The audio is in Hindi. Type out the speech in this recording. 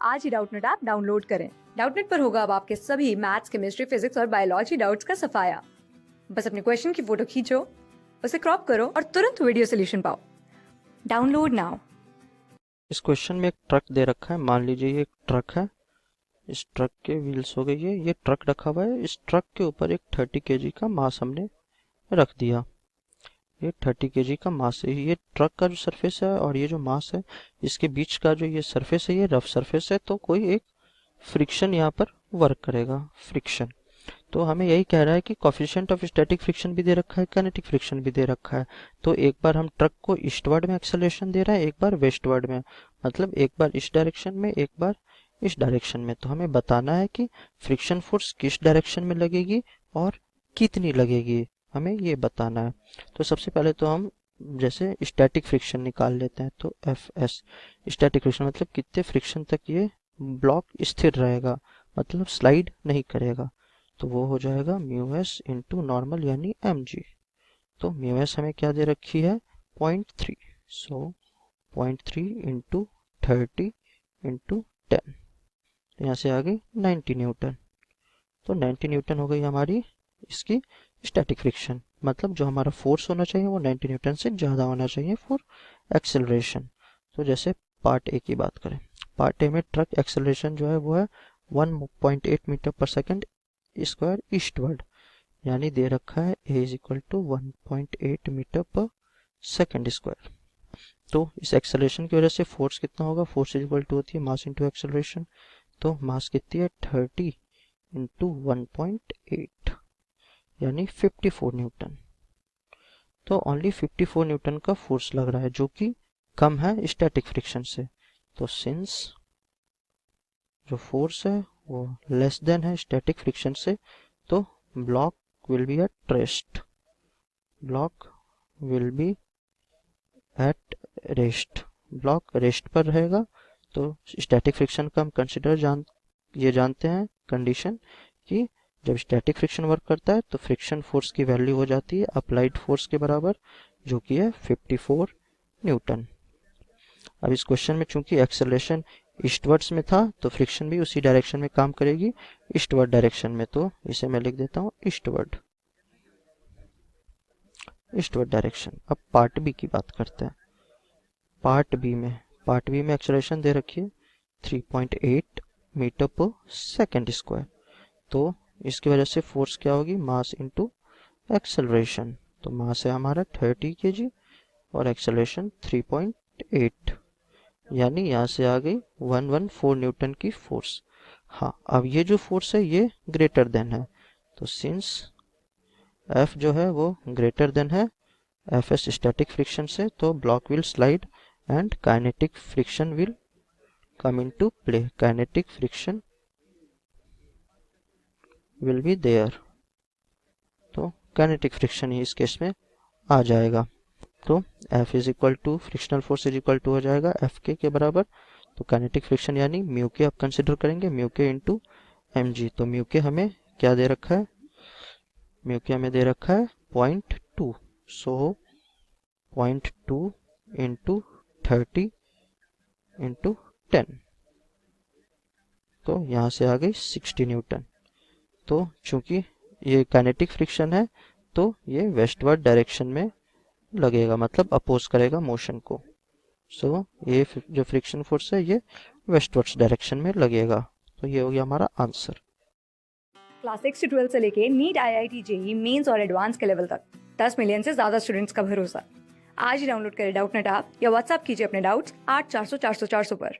आज ही डाउटनेट ऐप डाउनलोड करें। डाउटनेट पर होगा अब आपके सभी मैथ्स, केमिस्ट्री, फिजिक्स और बायोलॉजी डाउट्स का सफाया। बस अपने क्वेश्चन की फोटो खींचो, उसे क्रॉप करो और तुरंत वीडियो सोल्यूशन पाओ। Download now. इस क्वेश्चन में एक ट्रक दे रखा है। मान लीजिए ये एक ट्रक है। इस ट्रक के व्हील्स हो गई है, ये ट्रक रखा हुआ है। इस ट्रक के ऊपर एक 30 केजी का मास हमने रख दिया। ये 30 केजी का मास है। ये ट्रक का जो सरफेस है और ये जो मास है, इसके बीच का जो ये सरफेस है, ये रफ सरफेस है, तो कोई एक फ्रिक्शन यहाँ पर वर्क करेगा, फ्रिक्शन। तो हमें यही कह रहा है कि कोफिशिएंट ऑफ स्टैटिक फ्रिक्शन भी दे रखा है, काइनेटिक फ्रिक्शन भी दे रखा है। तो एक बार हम ट्रक को ईस्टवर्ड में एक्सेलरेशन दे रहा है, एक बार वेस्टवर्ड में, मतलब एक बार इस डायरेक्शन में, एक बार इस डायरेक्शन में। तो हमें बताना है कि फ्रिक्शन फोर्स किस डायरेक्शन में लगेगी और कितनी लगेगी, हमें ये बताना है। तो सबसे पहले तो हम जैसे स्टैटिक फ्रिक्शन निकाल लेते हैं। तो एफ एस, स्टैटिक फ्रिक्शन मतलब कितने फ्रिक्शन तक ये ब्लॉक स्थिर रहेगा, मतलब स्लाइड नहीं करेगा। तो वो हो जाएगा म्यू एस इंटू नॉर्मल यानी एम जी। तो म्यू एस हमें क्या दे रखी है, 0.3। सो 0.3 इंटू 30 इंटू 10, यहाँ से आ गई 90 न्यूटन। तो 90 न्यूटन हो गई हमारी इसकी स्टैटिक फ्रिक्शन। मतलब जो हमारा फोर्स होना चाहिए वो 90 न्यूटन से ज़्यादा होना चाहिए फॉर एक्सेलरेशन। तो जैसे पार्ट ए की बात करें, पार्ट ए में ट्रक एक्सेलरेशन जो है वो है 1.8 मीटर पर सेकेंड स्क्वायर ईस्टवर्ड, यानी दे रखा है a is equal to 1.8 metre पर सेकेंड स्क्वायर। तो इस एक्सेलरेशन की वजह से फोर्स कितना होगा, फोर्स इज इक्वल टू होती है मास इंटू एक्सेलरेशन। तो मास कितनी है, 30 इंटू 1.8 यानी 54 न्यूटन। तो ओनली 54 न्यूटन का फोर्स लग रहा है, जो कि कम है स्टैटिक फ्रिक्शन से। तो सिंस जो फोर्स है वो लेस देन है स्टैटिक फ्रिक्शन से, तो block will be at rest, block will be at rest, block rest पर रहेगा। तो स्टैटिक फ्रिक्शन का हम कंसिडर जानते हैं कंडीशन कि जब स्टैटिक फ्रिक्शन वर्क करता है तो फ्रिक्शन फोर्स की वैल्यू हो जाती है अप्लाइड फोर्स के बराबर, जो कि है 54 न्यूटन। अब इस क्वेश्चन में चूंकि एक्सेलरेशन ईस्टवर्ड्स में था तो फ्रिक्शन भी उसी डायरेक्शन में काम करेगी, ईस्टवर्ड डायरेक्शन में। तो इसे मैं लिख देता हूँ ईस्टवर्ड, ईस्टवर्ड डायरेक्शन। अब पार्ट बी की बात करते हैं। पार्ट बी में एक्सेलरेशन दे रखी है 3.8 मीटर पर सेकेंड स्क्वायर। तो इसकी वजह से फोर्स क्या होगी, मास इंटू एक्सेलरेशन। तो मास है हमारा 30 केजी और एक्सेलरेशन 3.8, यानी यहाँ से आ गई 114 न्यूटन की फोर्स। हाँ, अब ये जो फोर्स है ये ग्रेटर देन है। तो सिंस F जो है वो ग्रेटर देन है एफ एस स्टैटिक फ्रिक्शन से, तो block will slide and kinetic friction will come into play, kinetic friction will be there। तो kinetic friction ही इस केस में आ जाएगा। तो F is equal to frictional force is equal to हो जाएगा एफ के बराबर। तो काइनेटिक फ्रिक्शन यानी म्यू के आप कंसिडर करेंगे, म्यू के इंटू एम जी। तो म्यू के हमें क्या दे रखा है, म्यू के हमें दे रखा है 0.2। सो 0.2 इंटू 30 इंटू 10, तो यहाँ से आ गई 60 न्यूटन। तो चूंकि ये काइनेटिक फ्रिक्शन है तो ये वेस्टवर्ड डायरेक्शन में लगेगा, मतलब अपोज करेगा मोशन को। सो ये जो फ्रिक्शन फोर्स है ये वेस्टवर्ड्स डायरेक्शन में लगेगा। तो ये हो गया हमारा आंसर। क्लास 6 से 12 से लेके नीट, IIT, JEE मेंस और एडवांस के लेवल तक 10 मिलियन से ज्यादा स्टूडेंट्स का भरोसा। आज ही डाउनलोड करें डाउटनेट ऐप या व्हाट्सएप कीजिए अपने डाउट्स 8400 400 400 पर।